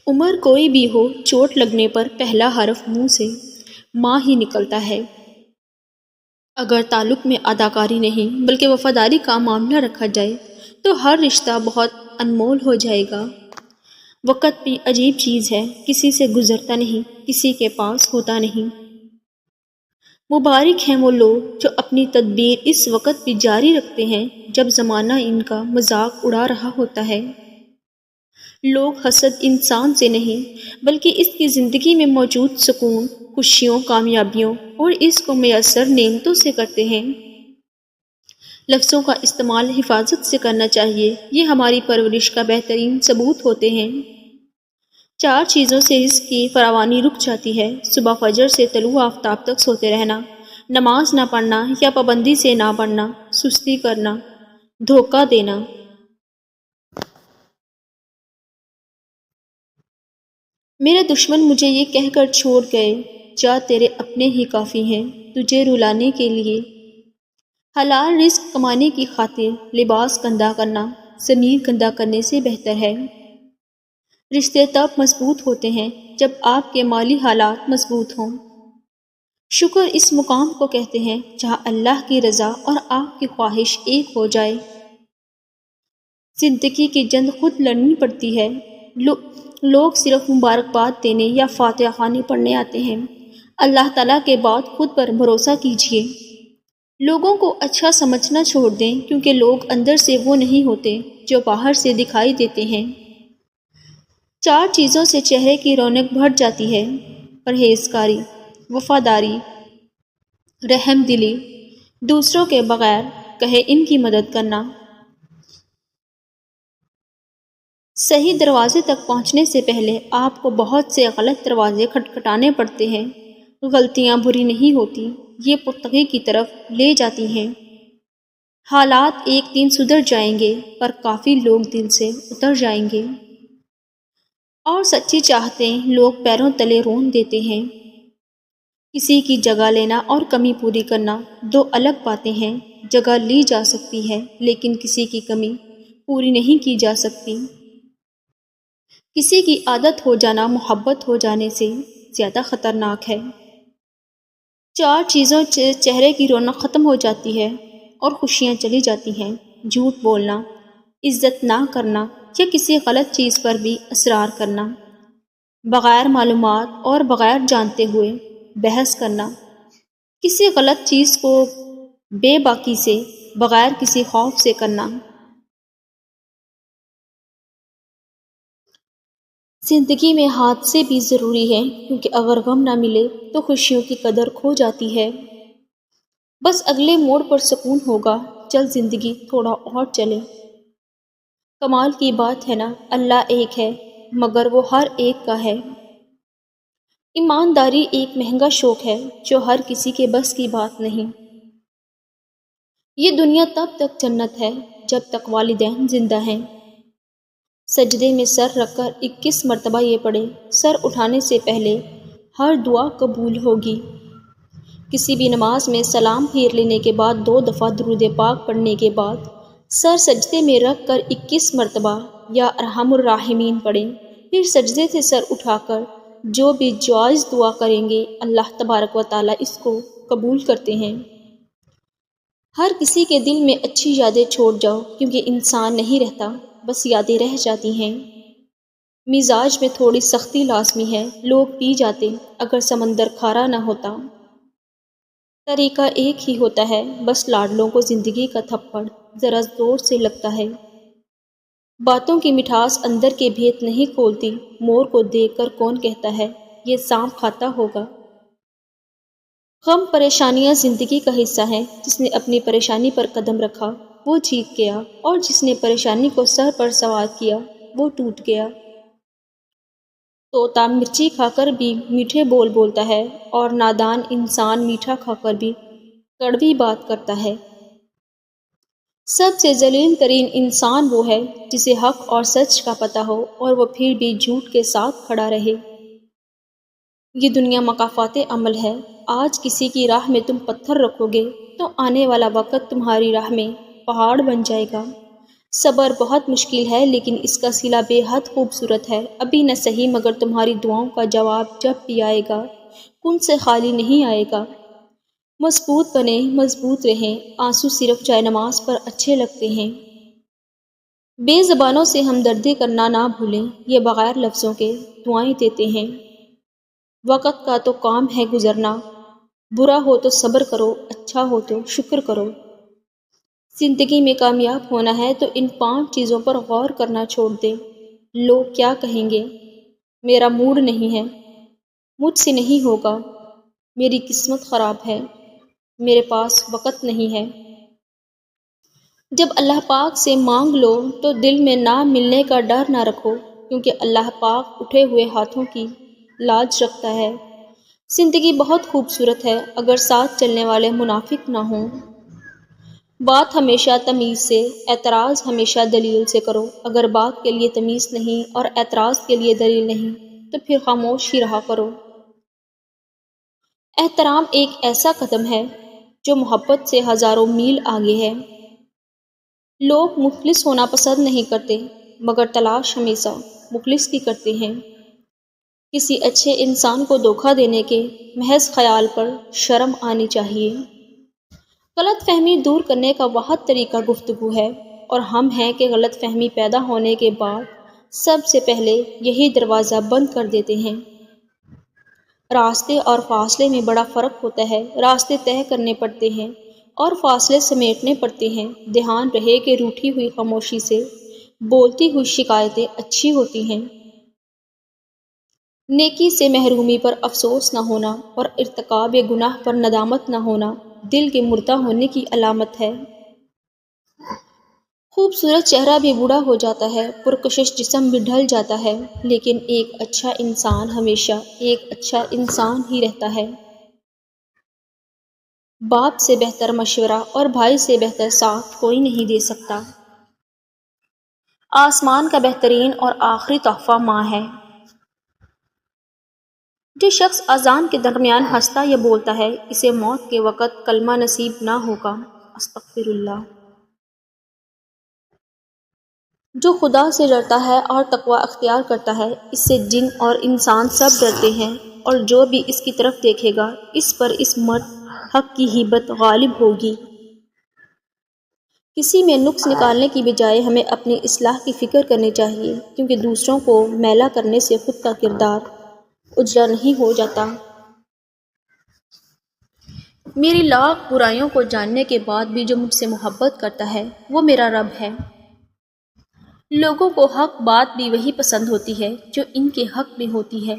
عمر کوئی بھی ہو، چوٹ لگنے پر پہلا حرف منہ سے ماں ہی نکلتا ہے۔ اگر تعلق میں اداکاری نہیں بلکہ وفاداری کا معاملہ رکھا جائے تو ہر رشتہ بہت انمول ہو جائے گا۔ وقت بھی عجیب چیز ہے، کسی سے گزرتا نہیں، کسی کے پاس ہوتا نہیں۔ مبارک ہیں وہ لوگ جو اپنی تدبیر اس وقت بھی جاری رکھتے ہیں جب زمانہ ان کا مذاق اڑا رہا ہوتا ہے۔ لوگ حسد انسان سے نہیں بلکہ اس کی زندگی میں موجود سکون، خوشیوں، کامیابیوں اور اس کو میسر نعمتوں سے کرتے ہیں۔ لفظوں کا استعمال حفاظت سے کرنا چاہیے، یہ ہماری پرورش کا بہترین ثبوت ہوتے ہیں۔ 4 چیزوں سے رزق کی فراوانی رک جاتی ہے: صبح فجر سے طلوع آفتاب تک سوتے رہنا، نماز نہ پڑھنا یا پابندی سے نہ پڑھنا، سستی کرنا، دھوکہ دینا۔ میرے دشمن مجھے یہ کہہ کر چھوڑ گئے، جا تیرے اپنے ہی کافی ہیں تجھے رلانے کے لیے۔ حلال رزق کمانے کی خاطر لباس گندا کرنا ضمیر گندا کرنے سے بہتر ہے۔ رشتے تب مضبوط ہوتے ہیں جب آپ کے مالی حالات مضبوط ہوں۔ شکر اس مقام کو کہتے ہیں جہاں اللہ کی رضا اور آپ کی خواہش ایک ہو جائے۔ زندگی کی جنگ خود لڑنی پڑتی ہے۔ لوگ صرف مبارکباد دینے یا فاتحہ خوانی پڑھنے آتے ہیں۔ اللہ تعالیٰ کے بعد خود پر بھروسہ کیجیے۔ لوگوں کو اچھا سمجھنا چھوڑ دیں کیونکہ لوگ اندر سے وہ نہیں ہوتے جو باہر سے دکھائی دیتے ہیں۔ 4 چیزوں سے چہرے کی رونق بڑھ جاتی ہے: پرہیزگاری، وفاداری، رحم دلی، دوسروں کے بغیر کہے ان کی مدد کرنا۔ صحیح دروازے تک پہنچنے سے پہلے آپ کو بہت سے غلط دروازے کھٹکھٹانے پڑتے ہیں۔ غلطیاں بری نہیں ہوتی، یہ پختگی کی طرف لے جاتی ہیں۔ حالات ایک دن سدھر جائیں گے پر کافی لوگ دل سے اتر جائیں گے۔ اور سچی چاہتیں لوگ پیروں تلے رون دیتے ہیں۔ کسی کی جگہ لینا اور کمی پوری کرنا 2 الگ باتیں ہیں۔ جگہ لی جا سکتی ہے لیکن کسی کی کمی پوری نہیں کی جا سکتی۔ کسی کی عادت ہو جانا محبت ہو جانے سے زیادہ خطرناک ہے۔ 4 چیزوں سے چہرے کی رونق ختم ہو جاتی ہے اور خوشیاں چلی جاتی ہیں: جھوٹ بولنا، عزت نہ کرنا یا کسی غلط چیز پر بھی اصرار کرنا، بغیر معلومات اور بغیر جانتے ہوئے بحث کرنا، کسی غلط چیز کو بے باکی سے بغیر کسی خوف سے کرنا۔ زندگی میں حادثے بھی ضروری ہیں کیونکہ اگر غم نہ ملے تو خوشیوں کی قدر کھو جاتی ہے۔ بس اگلے موڑ پر سکون ہوگا، چل زندگی تھوڑا اور چلے۔ کمال کی بات ہے نا، اللہ ایک ہے مگر وہ ہر ایک کا ہے۔ ایمانداری ایک مہنگا شوق ہے جو ہر کسی کے بس کی بات نہیں۔ یہ دنیا تب تک جنت ہے جب تک والدین زندہ ہیں۔ سجدے میں سر رکھ کر 21 مرتبہ یہ پڑھے، سر اٹھانے سے پہلے ہر دعا قبول ہوگی۔ کسی بھی نماز میں سلام پھیر لینے کے بعد 2 دفعہ درود پاک پڑھنے کے بعد سر سجدے میں رکھ کر 21 مرتبہ یا ارحم الراحمین پڑھیں۔ پھر سجدے سے سر اٹھا کر جو بھی جائز دعا کریں گے اللہ تبارک و تعالیٰ اس کو قبول کرتے ہیں۔ ہر کسی کے دل میں اچھی یادیں چھوڑ جاؤ کیونکہ انسان نہیں رہتا، بس یادیں رہ جاتی ہیں۔ مزاج میں تھوڑی سختی لازمی ہے، لوگ پی جاتے اگر سمندر کھارا نہ ہوتا۔ طریقہ ایک ہی ہوتا ہے، بس لاڈلوں کو زندگی کا تھپڑ ذرا زور سے لگتا ہے۔ باتوں کی مٹھاس اندر کے بھید نہیں کھولتی، مور کو دیکھ کر کون کہتا ہے یہ سانپ کھاتا ہوگا۔ غم پریشانیاں زندگی کا حصہ ہیں، جس نے اپنی پریشانی پر قدم رکھا وہ جیت گیا اور جس نے پریشانی کو سر پر سوار کیا وہ ٹوٹ گیا۔ طوطا مرچی کھا کر بھی میٹھے بول بولتا ہے اور نادان انسان میٹھا کھا کر بھی کڑوی بات کرتا ہے۔ سب سے ذلیل ترین انسان وہ ہے جسے حق اور سچ کا پتہ ہو اور وہ پھر بھی جھوٹ کے ساتھ کھڑا رہے۔ یہ دنیا مکافات عمل ہے، آج کسی کی راہ میں تم پتھر رکھو گے تو آنے والا وقت تمہاری راہ میں پہاڑ بن جائے گا۔ صبر بہت مشکل ہے لیکن اس کا صلہ بے حد خوبصورت ہے۔ ابھی نہ صحیح مگر تمہاری دعاؤں کا جواب جب بھی آئے گا کن سے خالی نہیں آئے گا۔ مضبوط بنیں، مضبوط رہیں، آنسو صرف جائے نماز پر اچھے لگتے ہیں۔ بے زبانوں سے ہمدردی کرنا نہ بھولیں، یہ بغیر لفظوں کے دعائیں دیتے ہیں۔ وقت کا تو کام ہے گزرنا، برا ہو تو صبر کرو، اچھا ہو تو شکر کرو۔ زندگی میں کامیاب ہونا ہے تو ان 5 چیزوں پر غور کرنا چھوڑ دیں۔ لوگ کیا کہیں گے؟ میرا موڈ نہیں ہے، مجھ سے نہیں ہوگا، میری قسمت خراب ہے، میرے پاس وقت نہیں ہے۔ جب اللہ پاک سے مانگ لو تو دل میں نہ ملنے کا ڈر نہ رکھو، کیونکہ اللہ پاک اٹھے ہوئے ہاتھوں کی لاج رکھتا ہے۔ زندگی بہت خوبصورت ہے اگر ساتھ چلنے والے منافق نہ ہوں۔ بات ہمیشہ تمیز سے، اعتراض ہمیشہ دلیل سے کرو۔ اگر بات کے لیے تمیز نہیں اور اعتراض کے لیے دلیل نہیں تو پھر خاموش ہی رہا کرو۔ احترام ایک ایسا قدم ہے جو محبت سے ہزاروں میل آگے ہے۔ لوگ مخلص ہونا پسند نہیں کرتے مگر تلاش ہمیشہ مخلص کی کرتے ہیں۔ کسی اچھے انسان کو دھوکہ دینے کے محض خیال پر شرم آنی چاہیے۔ غلط فہمی دور کرنے کا واحد طریقہ گفتگو ہے، اور ہم ہیں کہ غلط فہمی پیدا ہونے کے بعد سب سے پہلے یہی دروازہ بند کر دیتے ہیں۔ راستے اور فاصلے میں بڑا فرق ہوتا ہے۔ راستے طے کرنے پڑتے ہیں اور فاصلے سمیٹنے پڑتے ہیں۔ دھیان رہے کہ روٹھی ہوئی خاموشی سے بولتی ہوئی شکایتیں اچھی ہوتی ہیں۔ نیکی سے محرومی پر افسوس نہ ہونا اور ارتکاب گناہ پر ندامت نہ ہونا دل کے مردہ ہونے کی علامت ہے۔ خوبصورت چہرہ بھی بوڑھا ہو جاتا ہے، پرکشش جسم بھی ڈھل جاتا ہے، لیکن ایک اچھا انسان ہمیشہ ایک اچھا انسان ہی رہتا ہے۔ باپ سے بہتر مشورہ اور بھائی سے بہتر ساتھ کوئی نہیں دے سکتا۔ آسمان کا بہترین اور آخری تحفہ ماں ہے۔ جو شخص اذان کے درمیان ہنستا یا بولتا ہے اسے موت کے وقت کلمہ نصیب نہ ہوگا۔ استغفر اللہ۔ جو خدا سے ڈرتا ہے اور تقوی اختیار کرتا ہے اس سے جن اور انسان سب ڈرتے ہیں، اور جو بھی اس کی طرف دیکھے گا اس پر اس مرد حق کی ہیبت غالب ہوگی۔ کسی میں نقص نکالنے کی بجائے ہمیں اپنی اصلاح کی فکر کرنی چاہیے، کیونکہ دوسروں کو میلا کرنے سے خود کا کردار اجڑا نہیں ہو جاتا۔ میری لاکھ برائیوں کو جاننے کے بعد بھی جو مجھ سے محبت کرتا ہے وہ میرا رب ہے۔ لوگوں کو حق بات بھی وہی پسند ہوتی ہے جو ان کے حق میں ہوتی ہے۔